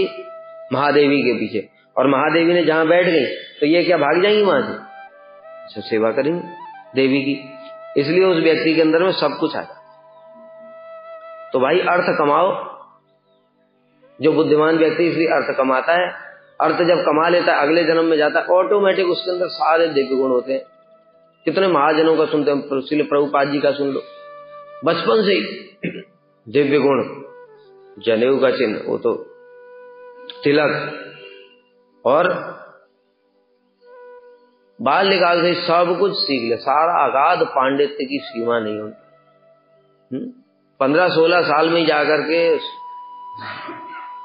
महादेवी के पीछे। और महादेवी ने जहां बैठ गई तो ये क्या भाग जाएंगी वहां से, सेवा करेंगे देवी की, इसलिए उस व्यक्ति के अंदर में सब कुछ आ जाता। तो भाई अर्थ कमाओ, जो बुद्धिमान व्यक्ति इसलिए अर्थ कमाता है, अर्थ जब कमा लेता है अगले जन्म में जाता है, ऑटोमेटिक उसके अंदर सारे दिव्य गुण होते हैं। कितने महाजनों का सुनते हैं, श्रील प्रभुपाद जी का सुन लो, बचपन से ही दिव्य गुण, जनेऊ का चिन्ह, वो तो तिलक, और बाल्यकाल से सब कुछ सीख ले, सारा अगाध पांडित्य की सीमा नहीं होती। 15-16 साल में जाकर के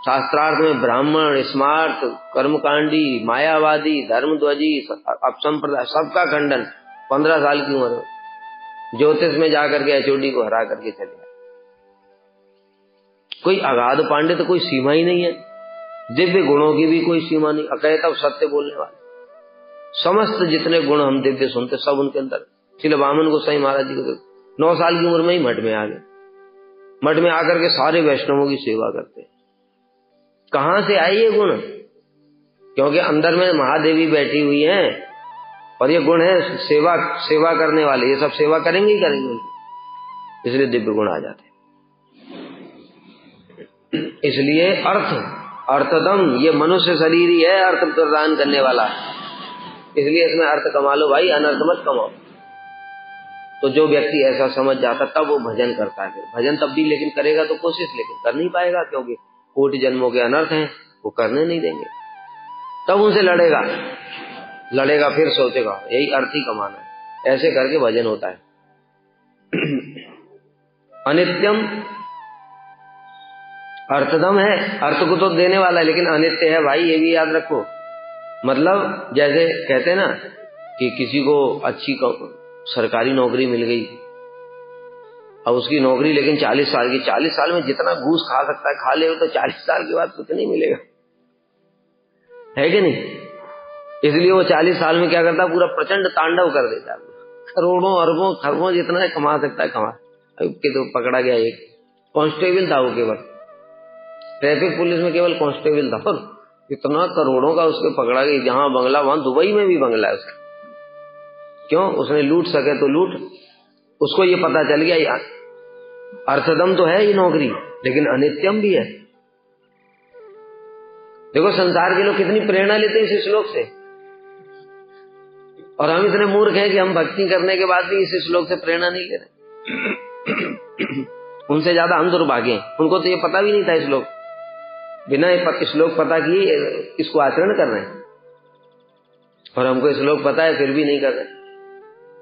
शास्त्रार्थ में ब्राह्मण, स्मार्ट, कर्मकांडी, मायावादी, धर्मध्वजी, अपसंप्रदाय, सबका खंडन 15 साल की उम्र में। ज्योतिष में जाकर के एचओडी को हरा करके चले गए। कोई अगाध पांडित्य, कोई सीमा ही नहीं है, दिव्य गुणों की भी कोई सीमा नहीं। अकैतव सत्य बोलने वाले समस्त जितने गुण हम दिव्य सुनते सब उनके अंदर। श्रील वामन गोसाई महाराज जी को 9 साल की उम्र में ही मठ में आ गए, मठ में आकर के सारे वैष्णवों की सेवा करते। कहां से आए ये गुण? क्योंकि अंदर में महादेवी बैठी हुई हैं और ये गुण है सेवा करने वाले, ये सब सेवा करेंगे ही करेंगे, इसलिए दिव्य गुण आ जाते। इसलिए अर्थदम, ये मनुष्य शरीर ही है अर्थ प्रदान करने वाला, इसलिए इसमें अर्थ कमा लो भाई, अनर्थ मत कमाओ। तो जो व्यक्ति ऐसा समझ जाता तब वो भजन करता है। भजन तब भी लेकिन करेगा तो कोशिश, लेकिन कर नहीं पाएगा क्योंकि कोटि जन्मों के अनर्थ हैं, वो करने नहीं देंगे। तब उनसे लड़ेगा, फिर सोचेगा यही अर्थ ही कमाना है, ऐसे करके भजन होता है। अनित्यम, अर्थदम है, अर्थ को तो देने वाला है लेकिन अनित्य है भाई, ये भी याद रखो। मतलब जैसे कहते हैं ना कि किसी को अच्छी सरकारी नौकरी मिल गई, अब उसकी नौकरी लेकिन 40 साल की, 40 साल में जितना घूस खा सकता है खा ले, तो 40 साल के बाद कुछ नहीं मिलेगा, है कि नहीं? इसलिए वो 40 साल में क्या करता है, पूरा प्रचंड तांडव कर देता है, करोड़ों अरबों खरबों जितना कमा सकता है कमा। तो पकड़ा गया, एक कांस्टेबल था, वो केवल ट्रैफिक पुलिस में केवल कांस्टेबल था, पर इतना करोड़ों का उसको पकड़ा गया। जहां बंगला वहां दुबई में भी बंगला है उसका। क्यों? उसने लूट सके तो लूट, उसको ये पता चल गया अर्थदम तो है ये नौकरी लेकिन अनित्यम भी है। देखो संसार के लोग कितनी प्रेरणा लेते हैं इस श्लोक से, और हम इतने मूर्ख हैं कि हम भक्ति करने के बाद भी इस श्लोक से प्रेरणा नहीं ले रहे। उनसे ज्यादा हम दुर्भाग्य हैं, उनको तो ये पता भी नहीं था श्लोक, बिना श्लोक पता किए इसको आचरण कर रहे हैं, और हमको श्लोक पता है फिर भी नहीं कर रहे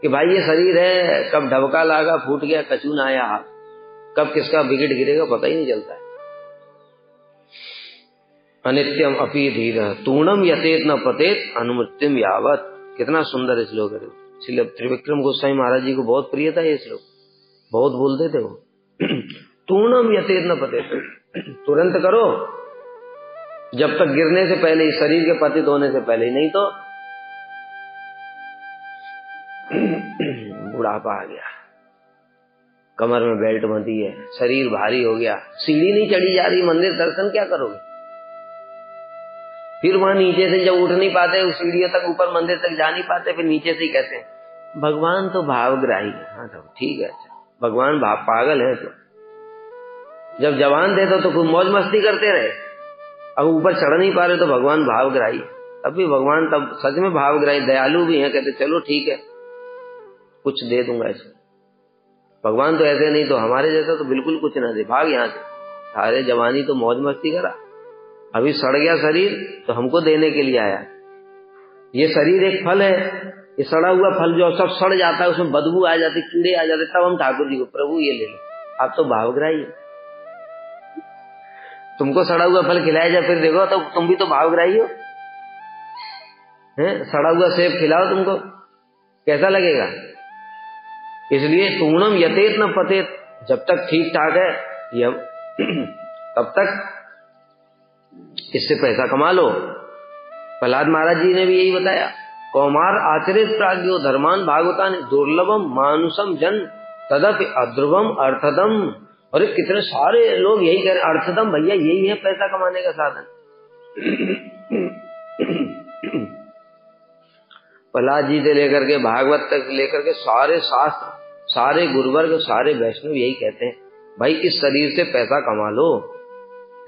कि भाई ये शरीर है, कब ढबका लागा, फूट गया, कचून आया हाथ, कब किसका विकेट गिरेगा पता ही नहीं चलता है। अनित्यम अपि धीर तूणम यतेत न पतेत अनुमृत्युम यावत। कितना सुंदर श्लोक है। श्रील त्रिविक्रम गोस्वामी महाराज जी को बहुत प्रिय था ये श्लोक, बहुत बोलते थे वो। तूणम यतेत न पतेत, तुरंत करो जब तक गिरने से पहले ही, शरीर के पतित होने से पहले ही, नहीं तो बुढ़ापा आ गया, कमर में बेल्ट बंधी है, शरीर भारी हो गया, सीढ़ी नहीं चढ़ी जा रही, मंदिर दर्शन क्या करोगे? फिर वहां नीचे से जब उठ नहीं पाते, उस सीढ़ियों तक ऊपर मंदिर तक जा नहीं पाते, फिर नीचे से ही कहते हैं भगवान तो भावग्राही है। हाँ तो ठीक है, भगवान भाव पागल है। तो जब जवान थे तो खूब मौज मस्ती करते रहे, अब ऊपर चढ़ नहीं पा रहे तो भगवान भावग्राही। तब भी भगवान तब सच में भावग्राही दयालु भी हैं, कहते चलो ठीक है कुछ दे दूंगा इसको। भगवान तो ऐसे नहीं, तो हमारे जैसा तो बिल्कुल कुछ ना दे, भाग यहाँ से, सारे जवानी तो मौज मस्ती करा, अभी सड़ गया शरीर तो हमको देने के लिए आया। ये शरीर एक फल है, ये सड़ा हुआ फल जो सब सड़ जाता है, उसमें बदबू आ जाती, कीड़े आ जाते, तब हम ठाकुर जी को प्रभु ये ले लो। आप तो भावग्राही, तुमको सड़ा हुआ फल खिलाया जाए फिर देखो तो तुम भी तो भावग्राही हो, हैं? सड़ा हुआ सेब खिलाओ तुमको कैसा लगेगा? इसलिए तूणम यतेत न पतेत, जब तक ठीक ठाक है ये तब तक इससे पैसा कमा लो। प्रहलाद महाराज जी ने भी यही बताया, कौमार आचरित प्राज्ञो धर्मान भागवतान दुर्लभम मानुषम जन तदपि अध्रुवम अर्थदम। और कितने सारे लोग यही कह रहे, अर्थदम भैया यही है पैसा कमाने का साधन। प्रहलाद जी से लेकर के भागवत तक लेकर के सारे शास्त्र, सारे गुरुवर्ग, सारे वैष्णव यही कहते हैं, भाई इस शरीर से पैसा कमा लो,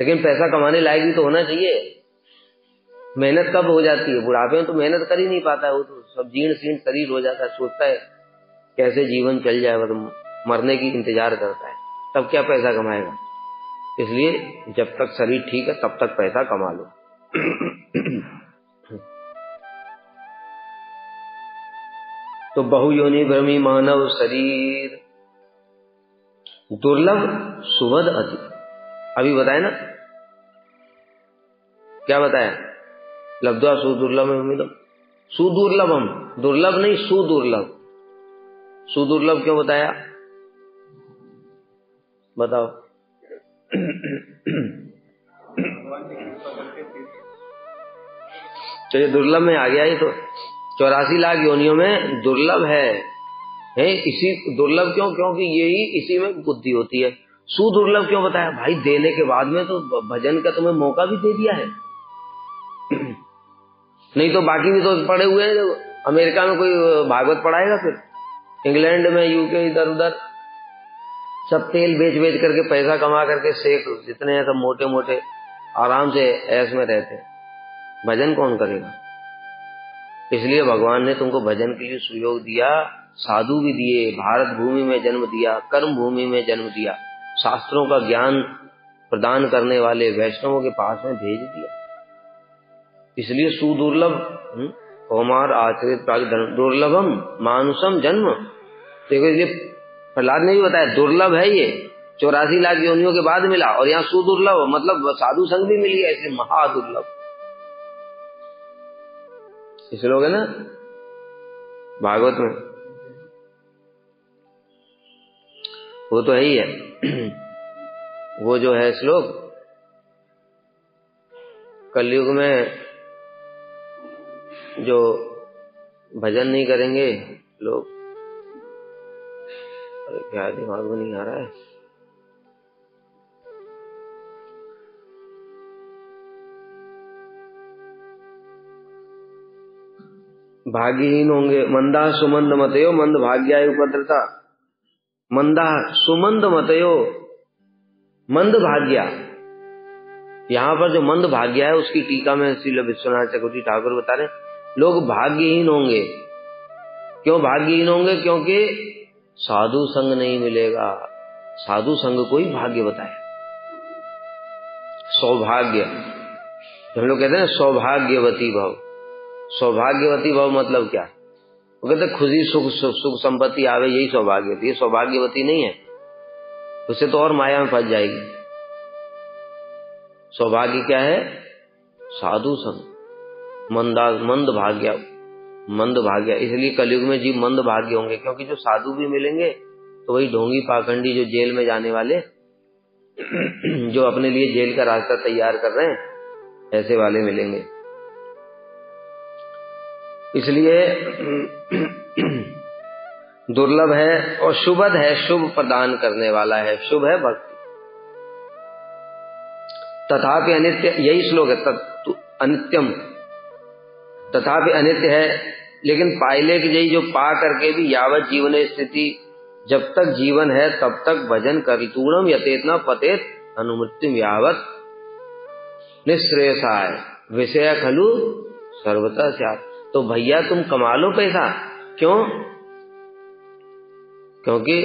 लेकिन पैसा कमाने लायक भी तो होना चाहिए। मेहनत कब हो जाती है? बुढ़ापे में तो मेहनत कर ही नहीं पाता है, वो तो सब जीर्ण शीर्ण शरीर हो जाता है, सोचता है कैसे जीवन चल जाए, मतलब मरने की इंतजार करता है, तब क्या पैसा कमाएगा? इसलिए जब तक शरीर ठीक है तब तक पैसा कमा लो। तो बहुयोनि भ्रमी मानव शरीर दुर्लभ सुवद अति, अभी बताया ना, क्या बताया? लब्ध्वा सुदुर्लभम, सुदुर्लभम, दुर्लभ नहीं सुदुर्लभ। सुदुर्लभ क्यों बताया बताओ? चलिए दुर्लभ में आ गया, ये तो 84 लाख योनियों में दुर्लभ है इसी दुर्लभ क्यों? क्योंकि यही इसी में बुद्धि होती है। सुदुर्लभ क्यों बताया? भाई देने के बाद में तो भजन का तुम्हें मौका भी दे दिया है, नहीं तो बाकी भी तो पड़े हुए हैं। अमेरिका में कोई भागवत पढ़ाएगा? फिर इंग्लैंड में, यूके, इधर उधर सब तेल बेच बेच करके पैसा कमा करके शेख जितने हैं सब मोटे मोटे आराम से ऐश में रहते हैं, भजन कौन करेगा? इसलिए भगवान ने तुमको भजन के लिए सुयोग दिया, साधु भी दिए, भारत भूमि में जन्म दिया, कर्म भूमि में जन्म दिया, शास्त्रों का ज्ञान प्रदान करने वाले वैष्णवों के पास में भेज दिया। इसलिए सुदुर्लभ कौमार आचरित दुर्लभम मानुषम जन्म। देखो ये प्रहलाद ने भी बताया दुर्लभ है, ये 84 लाख योनियों के बाद मिला, और यहाँ सुदुर्लभ मतलब साधु संग भी मिल गया, इसलिए महादुर्लभ। इस लोग है ना भागवत में, वो तो है ही है। वो जो है श्लोक कलयुग में जो भजन नहीं करेंगे लोग, अरे क्या दिमाग में नहीं आ रहा है, भाग्यहीन होंगे। मंदा सुमंद मतयो मंद भाग्याय उपद्रता, मंदा सुमंद मतयो मंद भाग्या। यहाँ पर जो मंद भाग्या है उसकी टीका में श्रील विश्वनाथ चक्रवर्ती ठाकुर बता रहे लोग भाग्यहीन होंगे। क्यों भाग्यहीन होंगे? क्योंकि साधु संग नहीं मिलेगा। साधु संग को ही भाग्य बताया, सौभाग्य। हम लोग कहते हैं सौभाग्यवती भव। सौभाग्यवती भव मतलब क्या? वो कहते खुशी सुख संपत्ति आवे, यही सौभाग्यवती। ये सौभाग्यवती नहीं है, उससे तो और माया में फंस जाएगी। सौभाग्य क्या है? साधु संग, मंद भाग्य, मंद भाग्य। इसलिए कलयुग में जीव मंद भाग्य होंगे, क्योंकि जो साधु भी मिलेंगे तो वही ढोंगी पाखंडी जो जेल में जाने वाले, जो अपने लिए जेल का रास्ता तैयार कर रहे हैं, ऐसे वाले मिलेंगे। इसलिए दुर्लभ है और शुभद है, शुभ प्रदान करने वाला है, शुभ है भक्ति। तथापि अनित्य, यही श्लोक है, अनित्यम तथापि अनित्य है, लेकिन पाइले की यही जो पा करके भी यावत जीवन स्थिति, जब तक जीवन है तब तक भजन करी तूणम यतेत न पतेत अनुमृत्युम यावत निश्रेयसाय विषय खलु सर्वतः स्यात्। तो भैया तुम कमा लो पैसा। क्यों? क्योंकि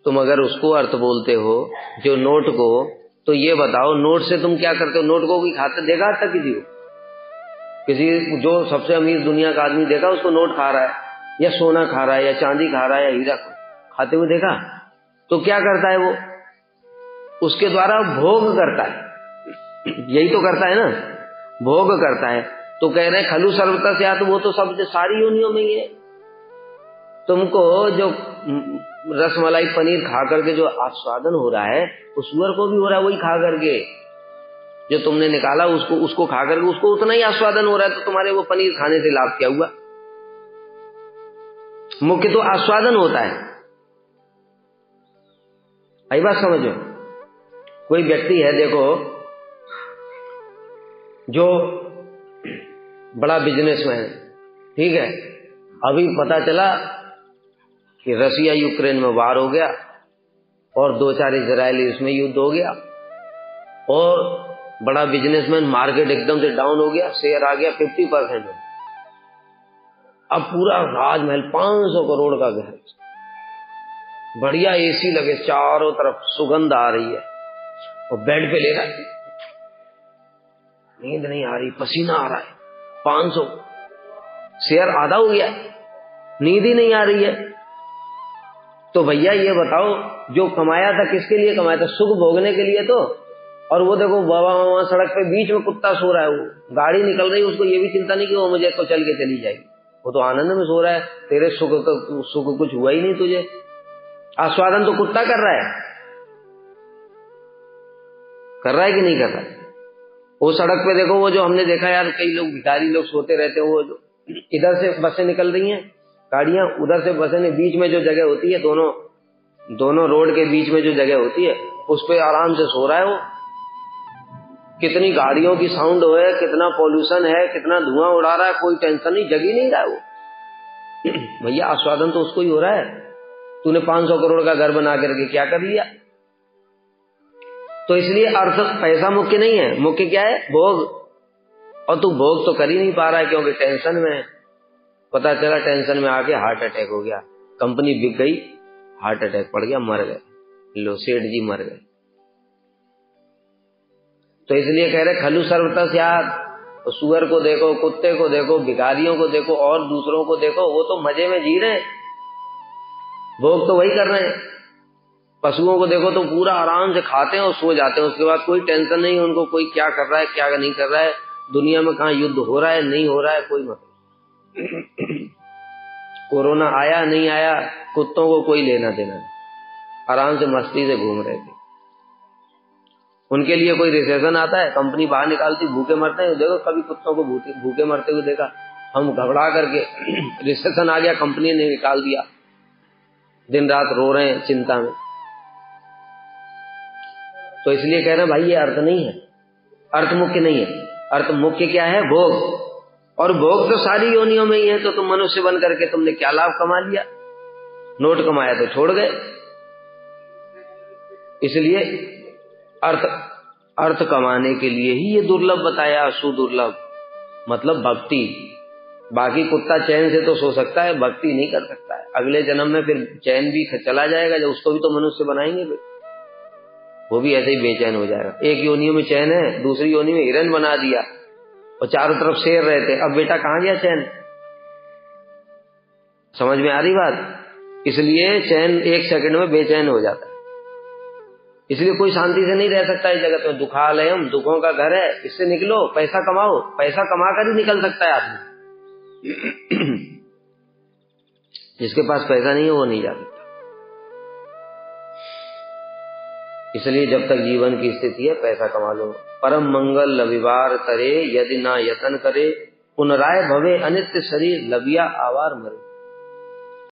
तुम अगर उसको अर्थ बोलते हो जो नोट को, तो ये बताओ नोट से तुम क्या करते हो? नोट को कोई खाते देखा था किसी को? किसी जो सबसे अमीर दुनिया का आदमी देखा उसको नोट खा रहा है या सोना खा रहा है या चांदी खा रहा है या हीरा खाते हुए देखा? तो क्या करता है वो? उसके द्वारा भोग करता है। यही तो करता है ना, भोग करता है। तो कह रहे हैं खलु सर्वतः स्यात्, वो तो सब सारी योनियों में ही है। तुमको जो रसमलाई पनीर खा करके जो आस्वादन हो रहा है, उस सुअर को भी हो रहा है वही खा करके। जो तुमने निकाला उसको खा करके उसको उतना ही आस्वादन हो रहा है। तो तुम्हारे वो पनीर खाने से लाभ क्या हुआ? मुख्य तो आस्वादन होता है। आई बात समझो। कोई व्यक्ति है देखो जो बड़ा बिजनेसमैन, ठीक है, अभी पता चला कि रसिया यूक्रेन में वार हो गया और 2-4 इजरायली उसमें युद्ध हो गया और बड़ा बिजनेसमैन, मार्केट एकदम से डाउन हो गया, शेयर आ गया 50%। अब पूरा राजमहल 500 करोड़ का घर, बढ़िया एसी लगे चारों तरफ, सुगंध आ रही है और बेड पे ले रहा है, नींद नहीं आ रही, पसीना आ रहा है, 500 शेयर आधा हो गया, नींद ही नहीं आ रही है। तो भैया ये बताओ जो कमाया था किसके लिए कमाया था? सुख भोगने के लिए तो। और वो देखो बाबा वहां सड़क पे बीच में कुत्ता सो रहा है, वो गाड़ी निकल रही है, उसको ये भी चिंता नहीं कि वो मुझे को चल के चली जाएगी, वो तो आनंद में सो रहा है। तेरे सुख कुछ हुआ ही नहीं तुझे, आस्वादन तो कुत्ता कर रहा है कि नहीं कर रहा है? वो सड़क पे देखो, वो जो हमने देखा यार, कई लोग भिखारी लोग सोते रहते हैं, वो जो इधर से बसें निकल रही हैं गाड़ियां, उधर से बसें, बीच में जो जगह होती है, दोनों रोड के बीच में जो जगह होती है, उस पे आराम से सो रहा है वो। कितनी गाड़ियों की साउंड हो है, कितना पॉल्यूशन है, कितना धुआं उड़ा रहा है, कोई टेंशन नहीं, जग ही नहीं रहा है वो। भैया आस्वादन तो उसको ही हो रहा है। तूने 500 करोड़ का घर बना करके क्या कर लिया? तो इसलिए अर्थ पैसा मुख्य नहीं है, मुख्य क्या है? भोग। और तू भोग तो कर ही नहीं पा रहा है क्योंकि टेंशन में है। पता चला टेंशन में आके हार्ट अटैक हो गया, कंपनी बिक गई, हार्ट अटैक पड़ गया, मर गए। लो, सेठ जी मर गए। तो इसलिए कह रहे खलु सर्वतः स्यात्। तो सुअर को देखो, कुत्ते को देखो, भिखारियों को देखो और दूसरों को देखो, वो तो मजे में जी रहे हैं, भोग तो वही कर रहे हैं। पशुओं को देखो तो पूरा आराम से खाते हैं और सो जाते हैं, उसके बाद कोई टेंशन नहीं उनको, कोई क्या कर रहा है क्या नहीं कर रहा है, दुनिया में कहाँ युद्ध हो रहा है नहीं हो रहा है, कोई मतलब। कोरोना आया नहीं आया, कुत्तों को कोई लेना देना नहीं, आराम से मस्ती से घूम रहे थे। उनके लिए कोई रिसेशन आता है, कंपनी बाहर निकालती, भूखे मरते हैं। देखो कभी कुत्तों को भूखे मरते हुए देखा? हम घबरा करके रिसेशन आ गया, कंपनी ने निकाल दिया, दिन रात रो रहे हैं चिंता में। तो इसलिए कह रहे हैं भाई ये अर्थ नहीं है, अर्थ मुख्य नहीं है। अर्थ मुख्य क्या है? भोग। और भोग तो सारी योनियों में ही है। तो तुम मनुष्य बन करके तुमने क्या लाभ कमा लिया? नोट कमाया तो छोड़ गए। इसलिए अर्थ कमाने के लिए ही ये दुर्लभ बताया, सुदुर्लभ मतलब भक्ति। बाकी कुत्ता चैन से तो सो सकता है, भक्ति नहीं कर सकता है। अगले जन्म में फिर चैन भी चला जाएगा, जब उसको भी तो मनुष्य बनाएंगे, फिर वो भी ऐसे ही बेचैन हो जाएगा। एक योनि में चैन है, दूसरी योनि में हिरन बना दिया और चारों तरफ शेर रहते, अब बेटा कहां गया चैन? समझ में आ रही बात? इसलिए चैन एक सेकंड में बेचैन हो जाता है। इसलिए कोई शांति से नहीं रह सकता इस जगत में। दुखालयम, दुखों का घर है, इससे निकलो, पैसा कमाओ। पैसा कमा कर ही निकल सकता है आदमी। जिसके पास पैसा नहीं है वो नहीं जा सकता। इसलिए जब तक जीवन की स्थिति है पैसा कमा लो। परम मंगल लविवार तरे, यदि ना यतन करे, पुनराय भवे अनित्य शरीर, लबिया आवार मरे।